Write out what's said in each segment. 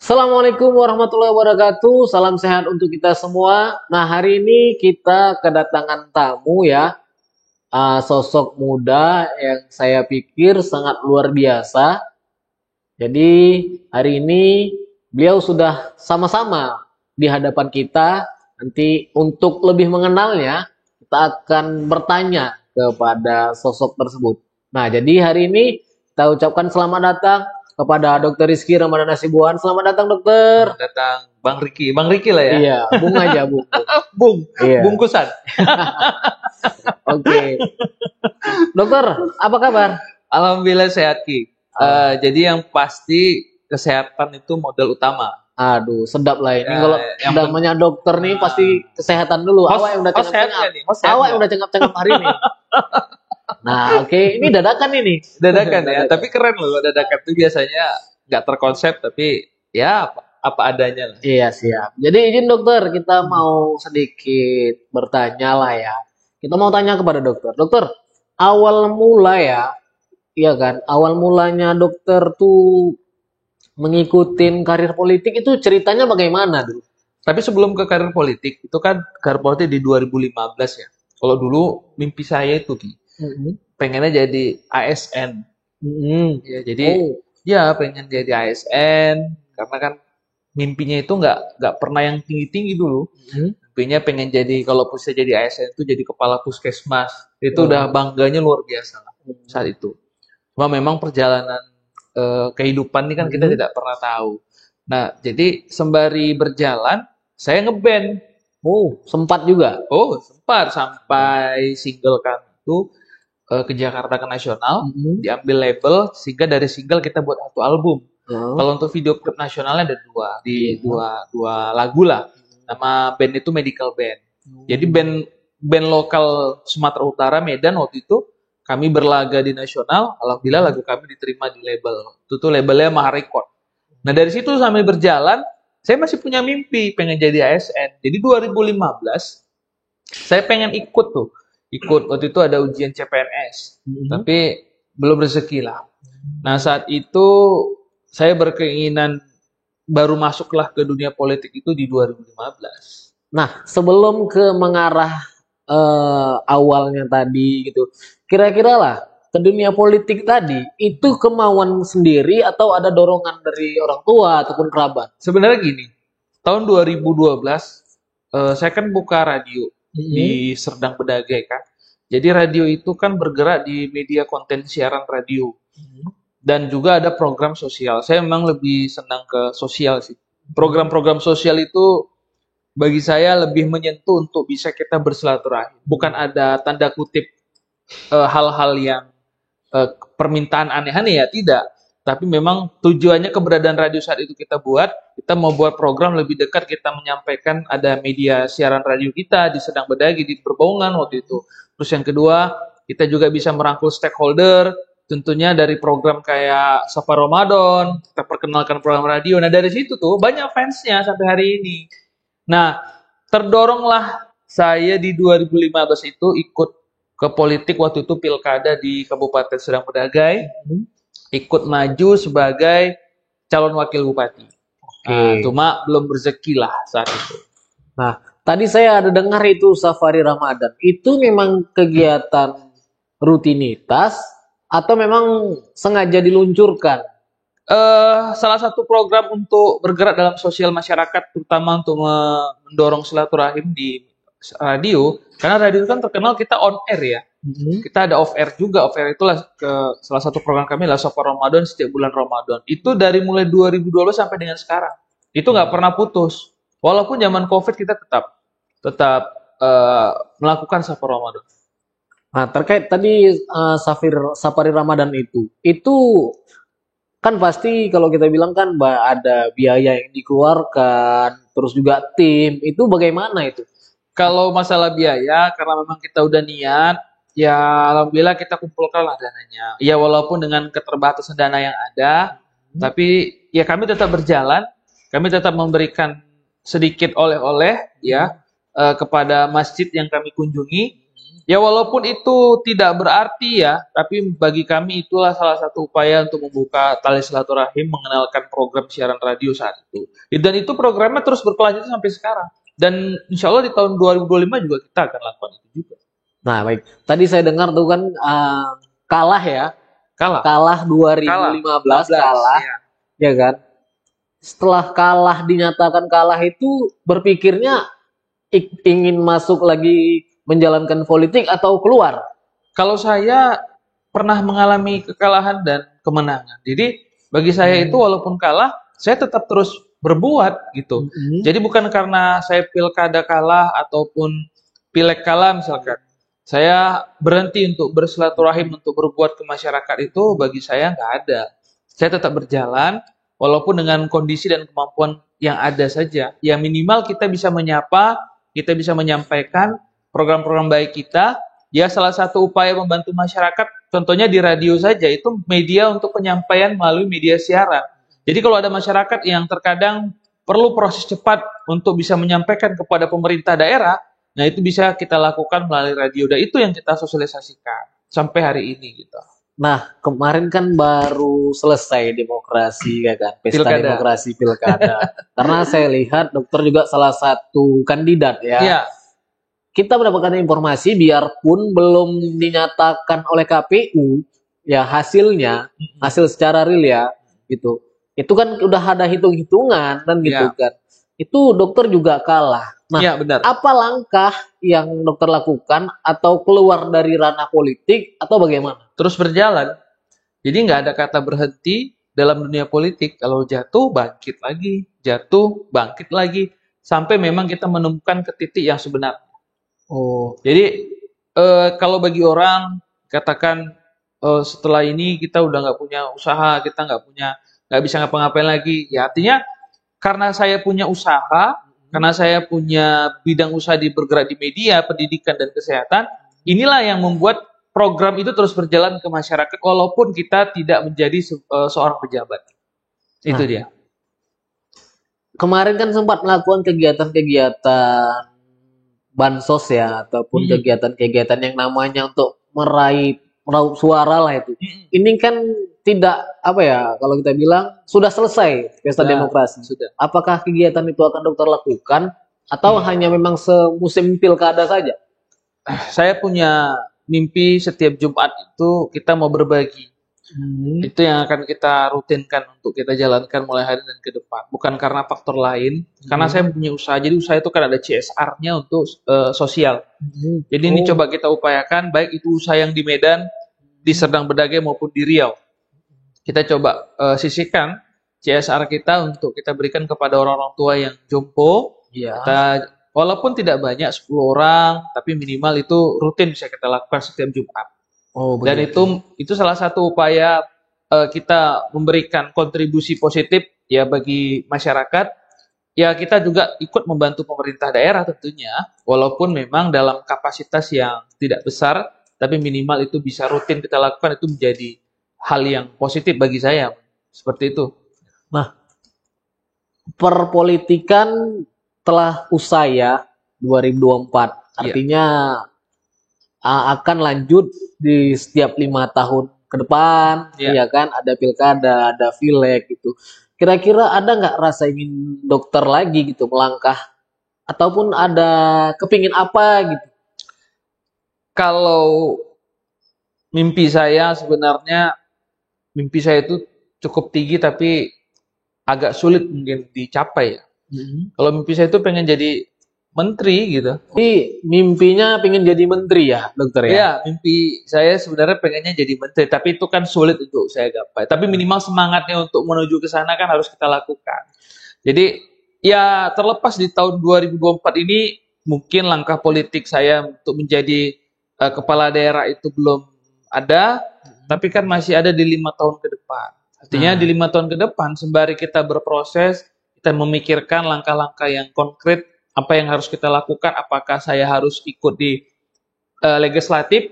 Assalamualaikum warahmatullahi wabarakatuh. Salam sehat untuk kita semua. Nah, hari ini kita kedatangan tamu ya, sosok muda yang saya pikir sangat luar biasa. Jadi, hari ini beliau sudah sama-sama di hadapan kita. Nanti untuk lebih mengenalnya, kita akan bertanya kepada sosok tersebut. Nah, jadi hari ini kita ucapkan selamat datang kepada Dr. Rizky Ramadan Hasibuan. Selamat datang, dokter. Selamat datang Bang Riki. Bang Riki lah ya. Iya, Bung aja, Bung. Bung, Iya. bungkusan. Oke. Dokter, apa kabar? Alhamdulillah sehat Ki. Jadi yang pasti kesehatan itu modal utama. Aduh, sedap lah ini. Ya, Kalau yang namanya dokter nih pasti kesehatan dulu. Awak yang udah cengap-cengap. Awak yang udah cengap-cengap hari ini. Nah, oke. Ini dadakan ini. Dadakan ya, tapi keren loh. Dadakan itu biasanya nggak terkonsep, tapi ya apa adanya lah. Iya, siap. Jadi izin dokter, kita mau sedikit bertanya lah ya. Kita mau tanya kepada dokter. Dokter, awal mula ya, iya kan? Awal mulanya dokter tuh mengikutin karir politik itu ceritanya bagaimana dulu? Tapi sebelum ke karir politik, itu kan karir politik di 2015 ya. Kalau dulu mimpi saya itu Ki, pengennya jadi ASN. Ya, jadi ya pengen jadi ASN karena kan mimpinya itu nggak pernah yang tinggi-tinggi dulu. Mimpinya pengen jadi kalau bisa jadi ASN itu jadi kepala puskesmas. Itu udah bangganya luar biasa lah saat itu. Cuma memang perjalanan kehidupan ini kan kita tidak pernah tahu. Nah, jadi sembari berjalan saya ngeband. Oh, sempat juga. Oh, sempat sampai single kami itu ke Jakarta ke nasional, diambil label sehingga dari single kita buat satu album. Kalau untuk video klip nasionalnya ada dua lagu lah. Nama band itu Medical Band. Jadi band lokal Sumatera Utara Medan waktu itu kami berlaga di nasional. Alhamdulillah lagu kami diterima di label. Itu tuh labelnya Maha Record. Nah dari situ sambil berjalan, saya masih punya mimpi pengen jadi ASN. Jadi 2015 saya pengen ikut waktu itu ada ujian CPNS, tapi belum rezeki lah. Nah saat itu saya berkeinginan baru masuklah ke dunia politik itu di 2015. Nah, sebelum ke mengarah awalnya tadi gitu, kira-kira lah ke dunia politik tadi itu kemauan sendiri atau ada dorongan dari orang tua ataupun kerabat? Sebenarnya gini, tahun 2012 saya kan buka radio di Serdang Bedagai kan. Jadi radio itu kan bergerak di media konten siaran radio. Dan juga ada program sosial. Saya memang lebih senang ke sosial sih. Program-program sosial itu bagi saya lebih menyentuh untuk bisa kita bersilaturahim. Bukan ada tanda kutip hal-hal yang permintaan aneh-aneh ya, tidak. Tapi memang tujuannya keberadaan radio saat itu kita mau buat program lebih dekat, kita menyampaikan ada media siaran radio kita di Serdang Bedagai di Berbongan waktu itu. Terus yang kedua, kita juga bisa merangkul stakeholder, tentunya dari program kayak Sapa Ramadan, kita perkenalkan program radio. Nah dari situ tuh banyak fansnya sampai hari ini. Nah terdoronglah saya di 2015 itu ikut ke politik waktu itu pilkada di Kabupaten Serdang Bedagai, ikut maju sebagai calon wakil bupati. Nah, cuma belum rezeki lah saat itu. Nah, tadi saya ada dengar itu Safari Ramadan. Itu memang kegiatan rutinitas atau memang sengaja diluncurkan? Salah satu program untuk bergerak dalam sosial masyarakat, terutama untuk mendorong silaturahim di radio, karena radio kan terkenal kita on air ya. Kita ada off air juga. Off air itulah salah satu program kami lah Sapa Ramadan setiap bulan Ramadan. Itu dari mulai 2012 sampai dengan sekarang. Itu nggak pernah putus. Walaupun zaman Covid kita tetap melakukan Sapa Ramadan. Nah, terkait tadi Safari Ramadan itu kan pasti kalau kita bilang kan ada biaya yang dikeluarkan, terus juga tim, itu bagaimana itu? Kalau masalah biaya, karena memang kita udah niat, ya alhamdulillah kita kumpulkan lah dananya. Ya walaupun dengan keterbatasan dana yang ada, tapi ya kami tetap berjalan, kami tetap memberikan sedikit oleh-oleh ya kepada masjid yang kami kunjungi. Ya walaupun itu tidak berarti ya, tapi bagi kami itulah salah satu upaya untuk membuka tali silaturahim, mengenalkan program siaran radio saat itu. Dan itu programnya terus berkelanjutan sampai sekarang. Dan insya Allah di tahun 2025 juga kita akan lakukan itu juga. Nah, baik. Tadi saya dengar tuh kan kalah ya. Kalah. Kalah Kalah. 2015, 15, kalah. ya. Ya kan? Setelah kalah, dinyatakan kalah itu berpikirnya ingin masuk lagi menjalankan politik atau keluar? Kalau saya pernah mengalami kekalahan dan kemenangan. Jadi bagi saya itu walaupun kalah, saya tetap terus berbuat gitu. Jadi bukan karena saya pilkada kalah ataupun pileg kalah misalkan. Saya berhenti untuk bersilaturahim untuk berbuat ke masyarakat itu bagi saya nggak ada. Saya tetap berjalan walaupun dengan kondisi dan kemampuan yang ada saja. Ya minimal kita bisa menyapa, kita bisa menyampaikan program-program baik kita. Ya salah satu upaya membantu masyarakat, contohnya di radio saja, itu media untuk penyampaian melalui media siaran. Jadi kalau ada masyarakat yang terkadang perlu proses cepat untuk bisa menyampaikan kepada pemerintah daerah, nah itu bisa kita lakukan melalui radio. Dan itu yang kita sosialisasikan sampai hari ini gitu. Nah, kemarin kan baru selesai demokrasi ya kan, pesta Pilkada. demokrasi pilkada. Karena saya lihat dokter juga salah satu kandidat ya. Iya. Kita mendapatkan informasi biarpun belum dinyatakan oleh KPU ya hasilnya, hasil secara real ya gitu. Itu kan udah ada hitung-hitungan kan gitu Ya. kan. Itu dokter juga kalah. Nah, Iya, benar. apa langkah yang dokter lakukan atau keluar dari ranah politik atau bagaimana? Terus berjalan. Jadi nggak ada kata berhenti dalam dunia politik. Kalau jatuh, bangkit lagi. Jatuh, bangkit lagi. Sampai memang kita menemukan ke titik yang sebenarnya. Oh, Jadi kalau bagi orang katakan setelah ini kita udah nggak punya usaha, kita nggak bisa ngapa-ngapain lagi. Ya artinya karena saya punya usaha, karena saya punya bidang usaha bergerak di media, pendidikan dan kesehatan, inilah yang membuat program itu terus berjalan ke masyarakat walaupun kita tidak menjadi seorang pejabat. Itu Nah. dia. kemarin kan sempat melakukan kegiatan-kegiatan bansos ya ataupun kegiatan-kegiatan yang namanya untuk meraup suara lah itu. Ini kan tidak apa ya kalau kita bilang sudah selesai pesta Nah, demokrasi. sudah. Apakah kegiatan itu akan dokter lakukan atau hanya memang semusim pilkada saja? Saya punya mimpi setiap Jumat itu kita mau berbagi. Itu yang akan kita rutinkan untuk kita jalankan mulai hari dan ke depan. Bukan karena faktor lain, karena saya punya usaha. Jadi usaha itu kan ada CSR-nya untuk sosial. Jadi ini coba kita upayakan, baik itu usaha yang di Medan, di Serdang Bedagai maupun di Riau. Kita coba sisihkan CSR kita untuk kita berikan kepada orang-orang tua yang jompo. Iya. Kita, walaupun tidak banyak, 10 orang, tapi minimal itu rutin bisa kita lakukan setiap Jumat. Oh, Dan begitu. itu salah satu upaya kita memberikan kontribusi positif ya bagi masyarakat. Ya kita juga ikut membantu pemerintah daerah tentunya, walaupun memang dalam kapasitas yang tidak besar, tapi minimal itu bisa rutin kita lakukan, itu menjadi hal yang positif bagi saya. Seperti itu. Nah, perpolitikan telah usai ya 2024. Artinya akan lanjut di setiap 5 tahun ke depan, Iya. ya kan? Ada pilkada, ada pileg gitu. Kira-kira ada nggak rasa ingin dokter lagi gitu melangkah ataupun ada kepingin apa gitu? Kalau mimpi saya sebenarnya, mimpi saya itu cukup tinggi tapi agak sulit mungkin dicapai ya. Kalau mimpi saya itu pengen jadi menteri gitu. Jadi mimpinya pengen jadi menteri ya, dokter ya? Iya, mimpi saya sebenarnya pengennya jadi menteri, tapi itu kan sulit untuk saya gapai. Tapi minimal semangatnya untuk menuju ke sana kan harus kita lakukan. Jadi ya terlepas di tahun 2024 ini mungkin langkah politik saya untuk menjadi kepala daerah itu belum ada, tapi kan masih ada di 5 tahun ke depan. Artinya di 5 tahun ke depan, sembari kita berproses, kita memikirkan langkah-langkah yang konkret, apa yang harus kita lakukan, apakah saya harus ikut di legislatif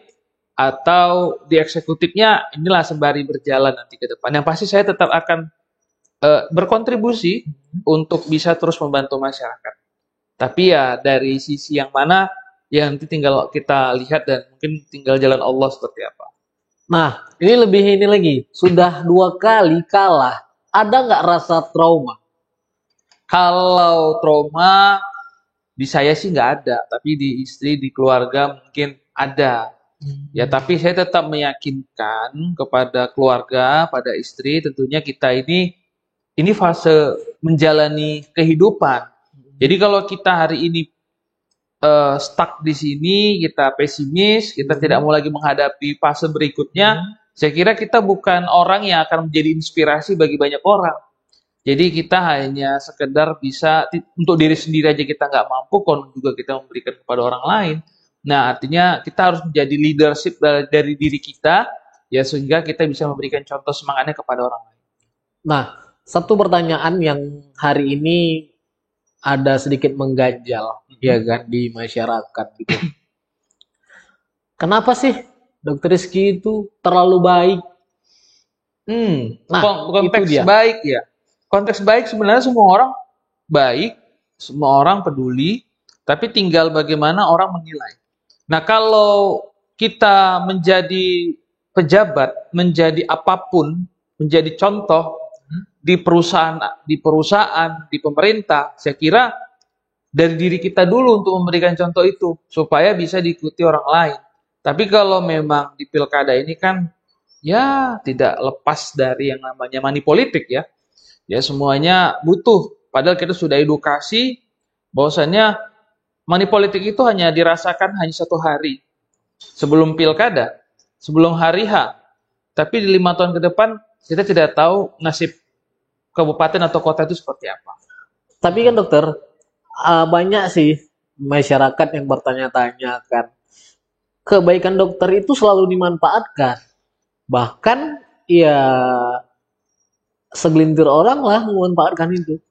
atau di eksekutifnya, inilah sembari berjalan nanti ke depan. Yang pasti saya tetap akan berkontribusi untuk bisa terus membantu masyarakat. Tapi ya dari sisi yang mana, ya nanti tinggal kita lihat dan mungkin tinggal jalan Allah seperti apa. Nah, ini lebih ini lagi. Sudah 2 kali kalah. Ada nggak rasa trauma? Kalau trauma di saya sih nggak ada, tapi di istri, di keluarga mungkin ada. Ya, tapi saya tetap meyakinkan kepada keluarga, pada istri, tentunya kita ini fase menjalani kehidupan. Jadi kalau kita hari ini stuck di sini, kita pesimis, kita tidak mau lagi menghadapi fase berikutnya, saya kira kita bukan orang yang akan menjadi inspirasi bagi banyak orang. Jadi kita hanya sekedar bisa untuk diri sendiri aja kita nggak mampu, kalau juga kita memberikan kepada orang lain. Nah, artinya kita harus menjadi leadership dari diri kita, ya sehingga kita bisa memberikan contoh semangatnya kepada orang lain. Nah, satu pertanyaan yang hari ini ada sedikit mengganjal, ya kan, di masyarakat gitu. Kenapa sih Dokter Rizky itu terlalu baik? Nah, Konteks itu dia. baik ya. Konteks baik sebenarnya semua orang baik, semua orang peduli, tapi tinggal bagaimana orang menilai. Nah, kalau kita menjadi pejabat, menjadi apapun, menjadi contoh di perusahaan, di pemerintah, saya kira dari diri kita dulu untuk memberikan contoh itu supaya bisa diikuti orang lain. Tapi kalau memang di pilkada ini kan ya tidak lepas dari yang namanya money politik ya. Ya semuanya butuh. Padahal kita sudah edukasi bahwasannya money politik itu hanya dirasakan hanya 1 hari sebelum pilkada, sebelum hari H. Tapi di 5 tahun ke depan kita tidak tahu nasib kabupaten atau kota itu seperti apa. Tapi kan dokter, banyak sih masyarakat yang bertanya-tanya kan, kebaikan dokter itu selalu dimanfaatkan. Bahkan ya segelintir orang lah memanfaatkan itu.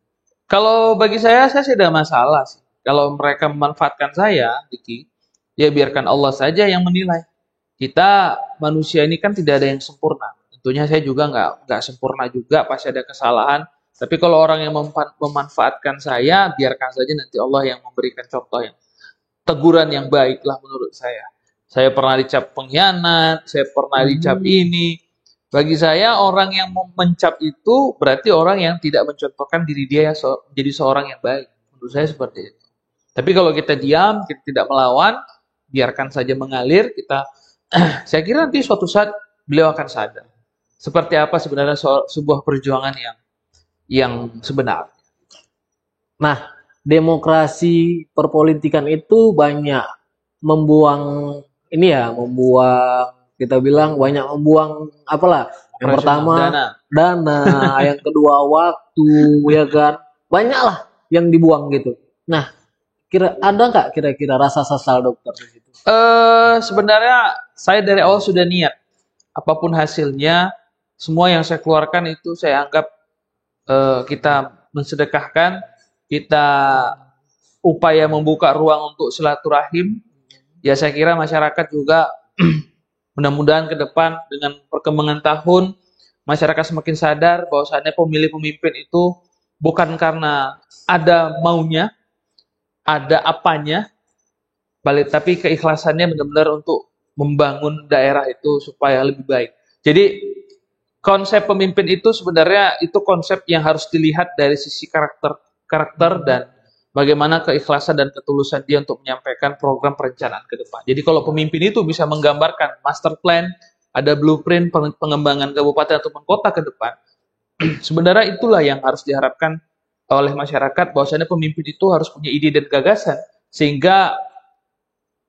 Kalau bagi saya sih tidak masalah sih. Kalau mereka memanfaatkan saya, Diki, ya biarkan Allah saja yang menilai. Kita manusia ini kan tidak ada yang sempurna. Tentunya saya juga nggak sempurna juga, pasti ada kesalahan. Tapi kalau orang yang memanfaatkan saya, biarkan saja nanti Allah yang memberikan contoh yang teguran yang baik lah menurut saya. Saya pernah dicap pengkhianat, saya pernah dicap ini. Bagi saya orang yang mencap itu berarti orang yang tidak mencontohkan diri dia yang menjadi seorang yang baik. Menurut saya seperti itu. Tapi kalau kita diam, kita tidak melawan, biarkan saja mengalir, saya kira nanti suatu saat beliau akan sadar. Seperti apa sebenarnya sebuah perjuangan yang sebenar. Nah, demokrasi perpolitikan itu banyak membuang ini ya, kita bilang banyak membuang apalah. Yang pertama dana, yang kedua waktu, ya kan. Banyak lah yang dibuang gitu. Nah, ada nggak kira-kira rasa sesal dokter di situ? Sebenarnya saya dari awal sudah niat. Apapun hasilnya, semua yang saya keluarkan itu saya anggap kita mensedekahkan, kita upaya membuka ruang untuk silaturahim. Ya saya kira masyarakat juga mudah-mudahan ke depan dengan perkembangan tahun, masyarakat semakin sadar bahwasannya pemilih pemimpin itu bukan karena ada maunya, ada apanya, tapi keikhlasannya benar-benar untuk membangun daerah itu supaya lebih baik. Jadi konsep pemimpin itu sebenarnya itu konsep yang harus dilihat dari sisi karakter dan bagaimana keikhlasan dan ketulusan dia untuk menyampaikan program perencanaan ke depan. Jadi kalau pemimpin itu bisa menggambarkan master plan, ada blueprint pengembangan kabupaten atau kota ke depan, sebenarnya itulah yang harus diharapkan oleh masyarakat, bahwasanya pemimpin itu harus punya ide dan gagasan, sehingga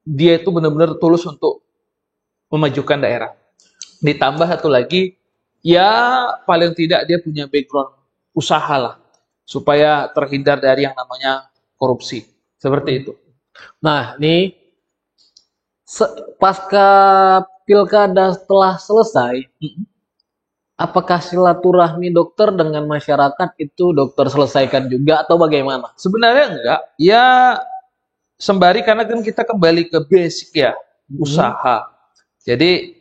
dia itu benar-benar tulus untuk memajukan daerah. Ditambah satu lagi, ya paling tidak dia punya background usaha lah, supaya terhindar dari yang namanya korupsi. Seperti itu. Nah, ini pasca pilkada setelah selesai, apakah silaturahmi dokter dengan masyarakat itu dokter selesaikan juga atau bagaimana? Sebenarnya enggak. Ya sembari karena kan kita kembali ke basic ya, usaha. Jadi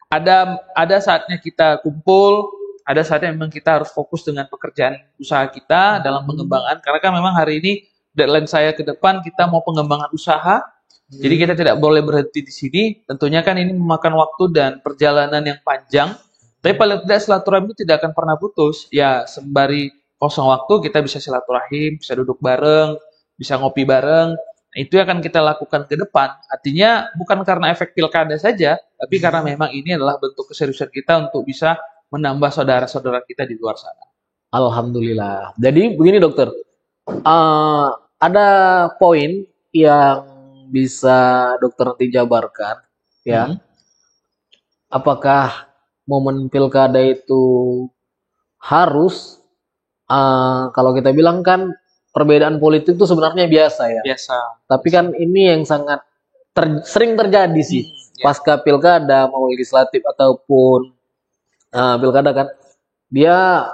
ada saatnya kita kumpul, ada saatnya memang kita harus fokus dengan pekerjaan usaha kita dalam pengembangan. Karena kan memang hari ini deadline saya ke depan kita mau pengembangan usaha, Jadi kita tidak boleh berhenti di sini. Tentunya kan ini memakan waktu dan perjalanan yang panjang. Tapi paling tidak silaturahmi itu tidak akan pernah putus. Ya, sembari kosong waktu kita bisa silaturahim, bisa duduk bareng, bisa ngopi bareng. Nah, itu yang akan kita lakukan ke depan. Artinya bukan karena efek pilkada saja, tapi karena memang ini adalah bentuk keseriusan kita untuk bisa menambah saudara-saudara kita di luar sana. Alhamdulillah. Jadi begini dokter, ada poin yang bisa dokter nanti jabarkan, ya. Apakah momen pilkada itu harus, kalau kita bilang kan perbedaan politik itu sebenarnya biasa ya. Biasa. Tapi kan ini yang sangat sering terjadi sih. Pasca pilkada mau legislatif ataupun pilkada kan, dia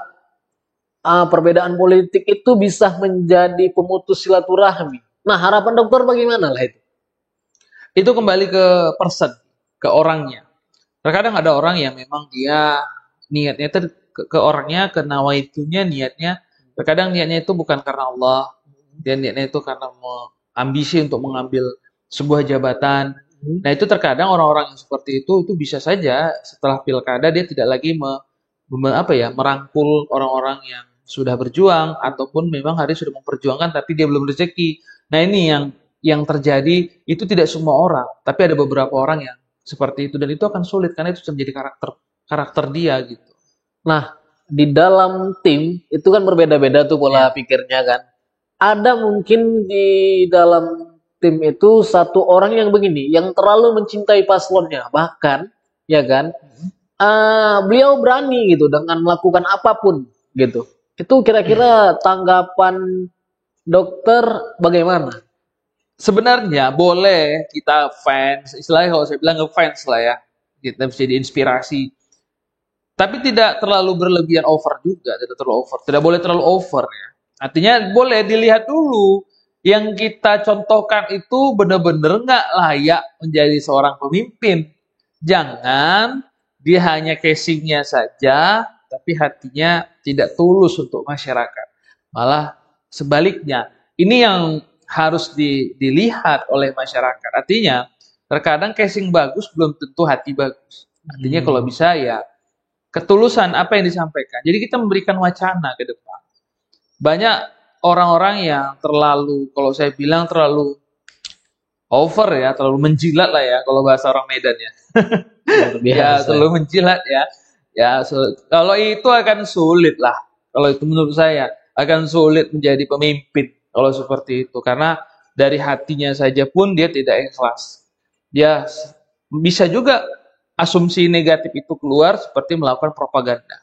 perbedaan politik itu bisa menjadi pemutus silaturahmi. Nah, harapan dokter bagaimana lah itu? Itu kembali ke person, ke orangnya. Terkadang ada orang yang memang dia niatnya itu ke orangnya, ke nawaitunya, niatnya. Terkadang niatnya itu bukan karena Allah, dia niatnya itu karena ambisi untuk mengambil sebuah jabatan. Nah, itu terkadang orang-orang yang seperti itu bisa saja setelah pilkada dia tidak lagi merangkul orang-orang yang sudah berjuang ataupun memang hari sudah memperjuangkan tapi dia belum rezeki. Nah, ini yang terjadi itu tidak semua orang, tapi ada beberapa orang yang seperti itu dan itu akan sulit karena itu menjadi karakter dia gitu. Nah, di dalam tim itu kan berbeda-beda tuh pola pikirnya kan. Ada mungkin di dalam tim itu satu orang yang begini, yang terlalu mencintai paslonnya, bahkan ya kan, beliau berani gitu dengan melakukan apapun gitu. Itu kira-kira tanggapan dokter bagaimana? Sebenarnya boleh kita fans, istilahnya kalau saya bilang ngefans lah ya, kita bisa diinspirasi. Tapi tidak terlalu berlebihan over juga, tidak terlalu over, tidak boleh terlalu over ya. Artinya boleh dilihat dulu yang kita contohkan itu benar-benar nggak layak menjadi seorang pemimpin. Jangan dia hanya casingnya saja, tapi hatinya tidak tulus untuk masyarakat. Malah sebaliknya, ini yang harus dilihat oleh masyarakat. Artinya, terkadang casing bagus belum tentu hati bagus. Artinya kalau bisa ya ketulusan apa yang disampaikan. Jadi kita memberikan wacana ke depan. Banyak orang-orang yang terlalu, kalau saya bilang terlalu over ya, terlalu menjilat lah ya, kalau bahasa orang Medan ya. Ya, terlalu menjilat ya. Ya, kalau itu akan sulit lah. Kalau itu menurut saya akan sulit menjadi pemimpin. Kalau seperti itu, karena dari hatinya saja pun dia tidak ikhlas. Dia bisa juga asumsi negatif itu keluar seperti melakukan propaganda,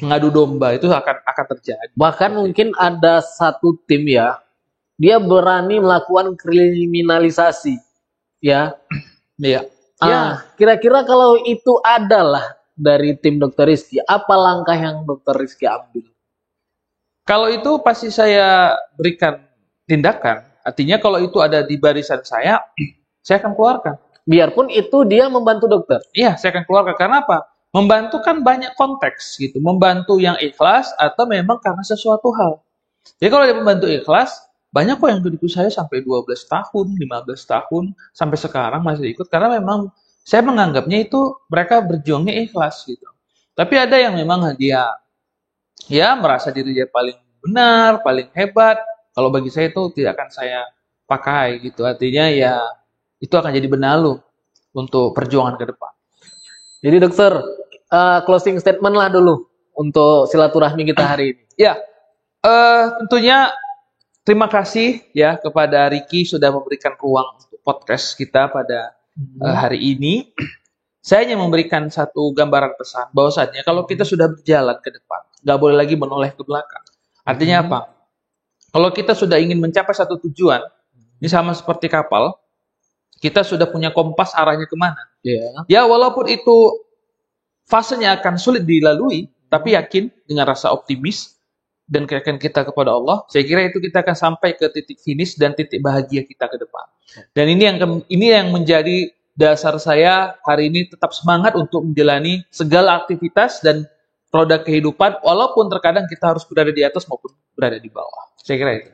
ngadu domba itu akan terjadi. Bahkan mungkin ada satu tim ya, dia berani melakukan kriminalisasi, ya. Iya. Kira-kira kalau itu adalah dari tim Dokter Rizky, apa langkah yang Dokter Rizky ambil? Kalau itu pasti saya berikan tindakan. Artinya kalau itu ada di barisan saya akan keluarkan. Biarpun itu dia membantu dokter. Iya, saya akan keluarkan. Karena apa? Membantu kan banyak konteks gitu. Membantu yang ikhlas atau memang karena sesuatu hal. Jadi kalau dia membantu ikhlas, banyak kok yang ikut saya sampai 12 tahun, 15 tahun, sampai sekarang masih ikut. Karena memang saya menganggapnya itu mereka berjuangnya ikhlas gitu. Tapi ada yang memang dia ya merasa diri dia paling benar, paling hebat. Kalau bagi saya itu tidak akan saya pakai gitu. Artinya ya itu akan jadi benalu untuk perjuangan ke depan. Jadi dokter, closing statement lah dulu untuk silaturahmi kita hari ini. Ya, tentunya terima kasih ya kepada Ricky sudah memberikan ruang untuk podcast kita pada hari ini. Saya hanya memberikan satu gambaran pesan bahwasannya kalau kita sudah berjalan ke depan, nggak boleh lagi menoleh ke belakang. Artinya apa? Kalau kita sudah ingin mencapai satu tujuan, ini sama seperti kapal, kita sudah punya kompas arahnya kemana. Ya, walaupun itu fasenya akan sulit dilalui, tapi yakin dengan rasa optimis dan keyakinan kita kepada Allah, saya kira itu kita akan sampai ke titik finish dan titik bahagia kita ke depan. Dan ini yang menjadi dasar saya hari ini tetap semangat untuk menjalani segala aktivitas dan roda kehidupan, walaupun terkadang kita harus berada di atas maupun berada di bawah. Saya kira itu.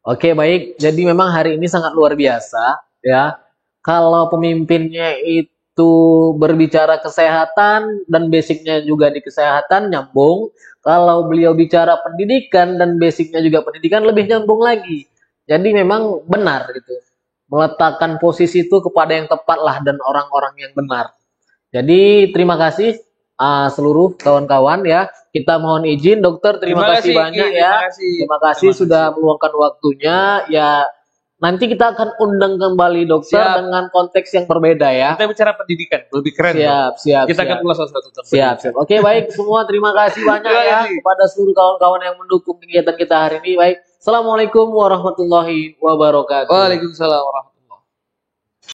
Oke, baik. Jadi memang hari ini sangat luar biasa. ya. Kalau pemimpinnya itu berbicara kesehatan dan basicnya juga di kesehatan nyambung. Kalau beliau bicara pendidikan dan basicnya juga pendidikan lebih nyambung lagi. Jadi memang benar gitu. Meletakkan posisi itu kepada yang tepat lah dan orang-orang yang benar. Jadi terima kasih seluruh kawan-kawan ya. Kita mohon izin dokter, terima kasih banyak Ki, ya. terima kasih. Terima kasih sudah meluangkan waktunya ya. Nanti kita akan undang kembali dokter Siap. dengan konteks yang berbeda ya. Kita bicara pendidikan, lebih keren. Siap. Kita akan ulas satu-satu tentang Siap. Oke, baik semua, terima kasih banyak Terima ya kasih. kepada seluruh kawan-kawan yang mendukung kegiatan kita hari ini. Baik. Assalamualaikum warahmatullahi wabarakatuh. Waalaikumsalam warahmatullahi wabarakatuh.